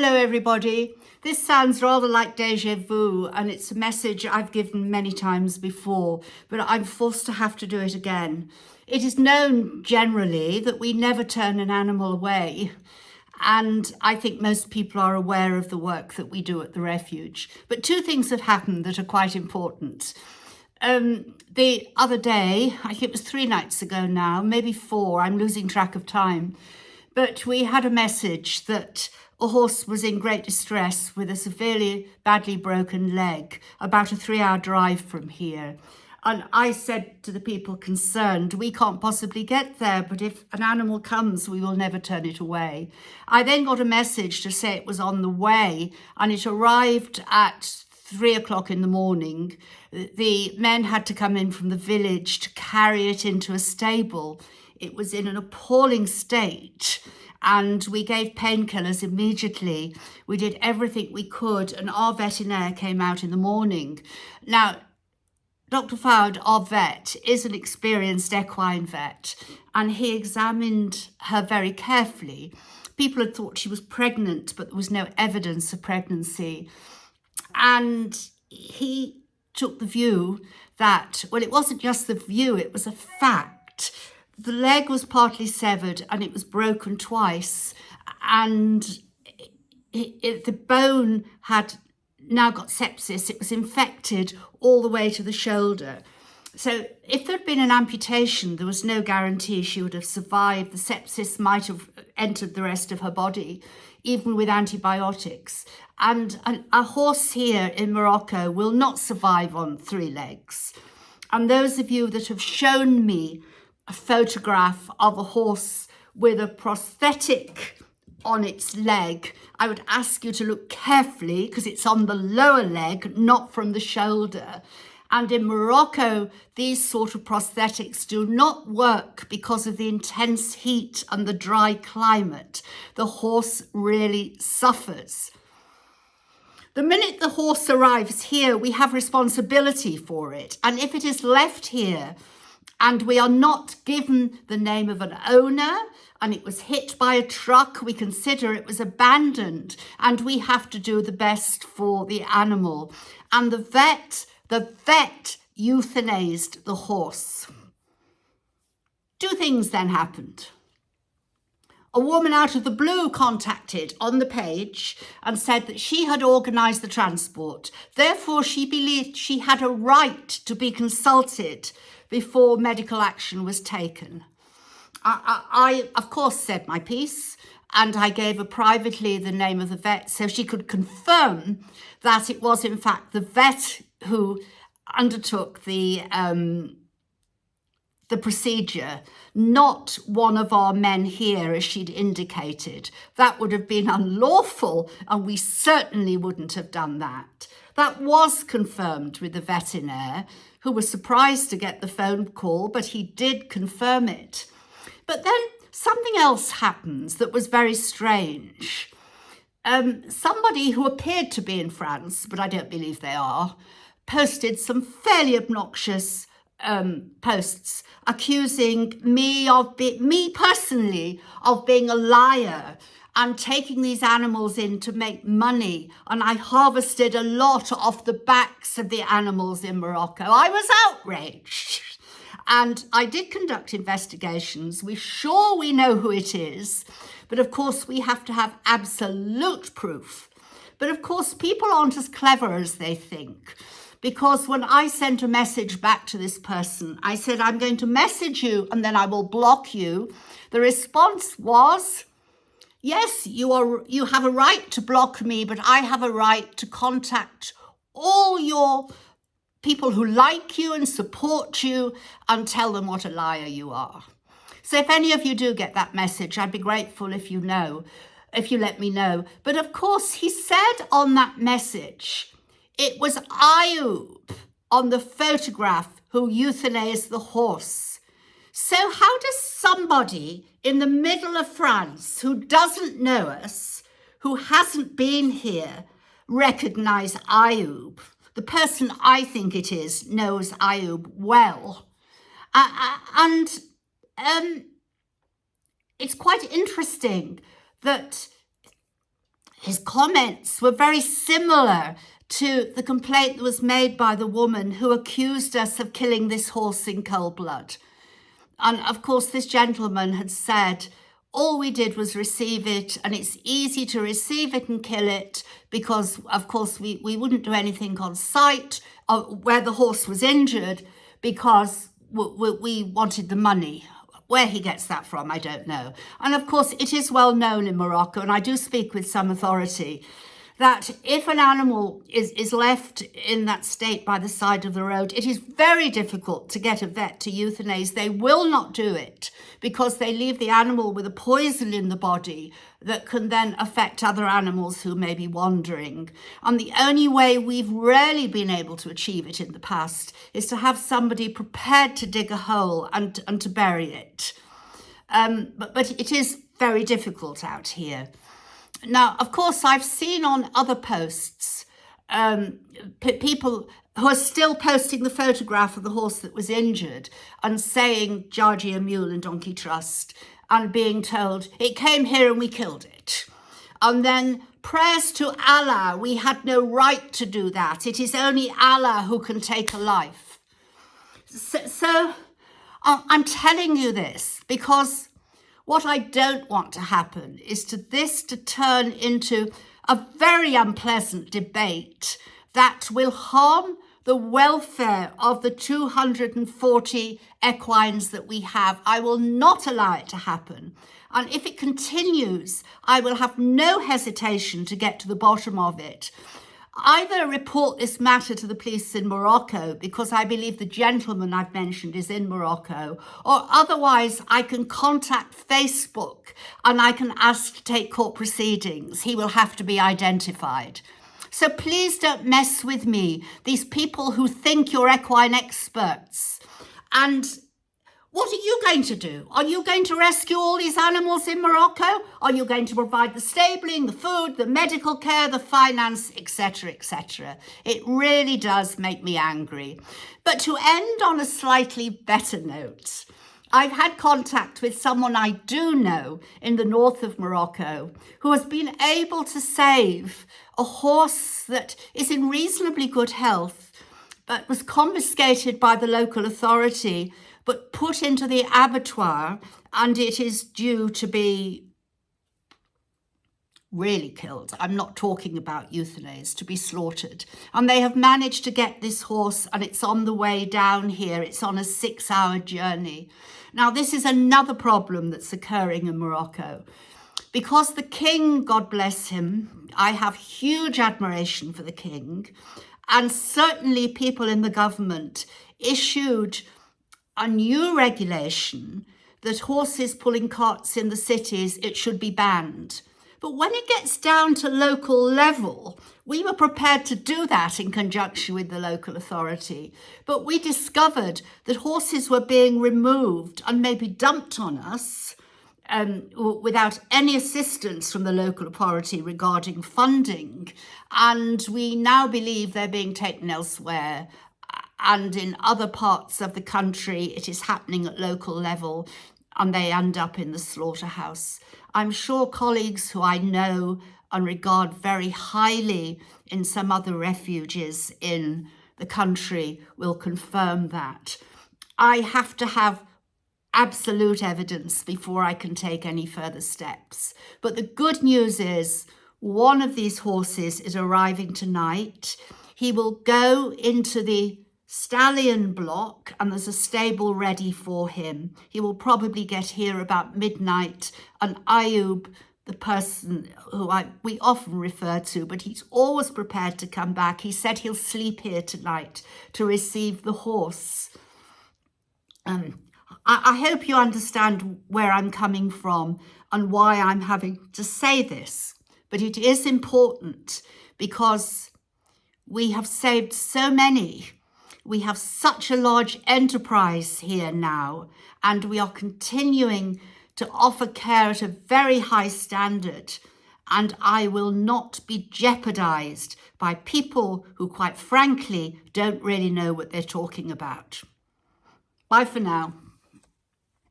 Hello everybody. This sounds rather like deja vu, and it's a message I've given many times before, but I'm forced to have to do it again. It is known generally that we never turn an animal away, and I think most people are aware of the work that we do at the refuge. But two things have happened that are quite important. The other day, I think it was 3 nights ago now, maybe 4, I'm losing track of time, but we had a message that a horse was in great distress with a severely badly broken leg about a 3-hour drive from here. And I said to the people concerned, we can't possibly get there, but if an animal comes, we will never turn it away. I then got a message to say it was on the way, and it arrived at 3 o'clock in the morning. The men had to come in from the village to carry it into a stable. It was in an appalling state, and we gave painkillers immediately. We did everything we could, and our veterinarian came out in the morning. Now, Dr. Fowd, our vet, is an experienced equine vet, and he examined her very carefully. People had thought she was pregnant, but there was no evidence of pregnancy. And he took the view that, well, it wasn't just the view, it was a fact. The leg was partly severed and it was broken twice, and the bone had now got sepsis. It was infected all the way to the shoulder. So if there'd been an amputation, there was no guarantee she would have survived. The sepsis might have entered the rest of her body, even with antibiotics. And a horse here in Morocco will not survive on 3 legs. And those of you that have shown me a photograph of a horse with a prosthetic on its leg, I would ask you to look carefully, because it's on the lower leg, not from the shoulder. And in Morocco, these sort of prosthetics do not work because of the intense heat and the dry climate. The horse really suffers. The minute the horse arrives here, we have responsibility for it. And if it is left here and we are not given the name of an owner, and it was hit by a truck, we consider it was abandoned, and we have to do the best for the animal. And the vet euthanized the horse. 2 things then happened. A woman out of the blue contacted on the page and said that she had organised the transport. Therefore, she believed she had a right to be consulted before medical action was taken. I of course, said my piece, and I gave her privately the name of the vet so she could confirm that it was in fact the vet who undertook the procedure, not one of our men here, as she'd indicated. That would have been unlawful, and we certainly wouldn't have done that. That was confirmed with the veterinarian, who was surprised to get the phone call, but he did confirm it. But then something else happens that was very strange. Somebody who appeared to be in France, but I don't believe they are, posted some fairly obnoxious posts accusing me personally of being a liar and taking these animals in to make money. And I harvested a lot off the backs of the animals in Morocco. I was outraged. And I did conduct investigations. We're sure we know who it is. But of course, we have to have absolute proof. But of course, people aren't as clever as they think. Because when I sent a message back to this person, I said, I'm going to message you and then I will block you. The response was, yes, you have a right to block me, but I have a right to contact all your people who like you and support you and tell them what a liar you are. So if any of you do get that message, I'd be grateful if you let me know. But of course, he said on that message, it was Ayoub on the photograph who euthanized the horse. So how does somebody in the middle of France who doesn't know us, who hasn't been here, recognize Ayoub? The person I think it is knows Ayoub well. And it's quite interesting that his comments were very similar to the complaint that was made by the woman who accused us of killing this horse in cold blood. And of course, this gentleman had said, all we did was receive it, and it's easy to receive it and kill it because, of course, we wouldn't do anything on site where the horse was injured because we wanted the money. Where he gets that from, I don't know. And of course, it is well known in Morocco, and I do speak with some authority, that if an animal is left in that state by the side of the road, it is very difficult to get a vet to euthanize. They will not do it because they leave the animal with a poison in the body that can then affect other animals who may be wandering. And the only way we've rarely been able to achieve it in the past is to have somebody prepared to dig a hole and to bury it. But it is very difficult out here. Now, of course, I've seen on other posts people who are still posting the photograph of the horse that was injured and saying Georgia Mule and Donkey Trust and being told it came here and we killed it. And then prayers to Allah, we had no right to do that. It is only Allah who can take a life. So I'm telling you this because what I don't want to happen is to turn into a very unpleasant debate that will harm the welfare of the 240 equines that we have. I will not allow it to happen. And if it continues, I will have no hesitation to get to the bottom of it. Either report this matter to the police in Morocco, because I believe the gentleman I've mentioned is in Morocco, or otherwise I can contact Facebook and I can ask to take court proceedings. He will have to be identified. So please don't mess with me, these people who think you're equine experts. And what are you going to do? Are you going to rescue all these animals in Morocco? Are you going to provide the stabling, the food, the medical care, the finance, etc., etc.? It really does make me angry. But to end on a slightly better note, I've had contact with someone I do know in the north of Morocco who has been able to save a horse that is in reasonably good health, but was confiscated by the local authority, but put into the abattoir, and it is due to be really killed. I'm not talking about euthanasia, to be slaughtered. And they have managed to get this horse, and it's on the way down here. It's on a 6-hour journey. Now, this is another problem that's occurring in Morocco. Because the king, God bless him, I have huge admiration for the king, and certainly people in the government issued a new regulation that horses pulling carts in the cities, it should be banned. But when it gets down to local level, we were prepared to do that in conjunction with the local authority. But we discovered that horses were being removed and maybe dumped on us without any assistance from the local authority regarding funding. And we now believe they're being taken elsewhere. And in other parts of the country, it is happening at local level, and they end up in the slaughterhouse. I'm sure colleagues who I know and regard very highly in some other refuges in the country will confirm that. I have to have absolute evidence before I can take any further steps. But the good news is one of these horses is arriving tonight. He will go into the stallion block, and there's a stable ready for him. He will probably get here about midnight, and Ayub, the person who we often refer to, but he's always prepared to come back. He said he'll sleep here tonight to receive the horse. I hope you understand where I'm coming from and why I'm having to say this, but it is important because we have saved so many. We have such a large enterprise here now, and we are continuing to offer care at a very high standard. And I will not be jeopardized by people who, quite frankly, don't really know what they're talking about. Bye for now.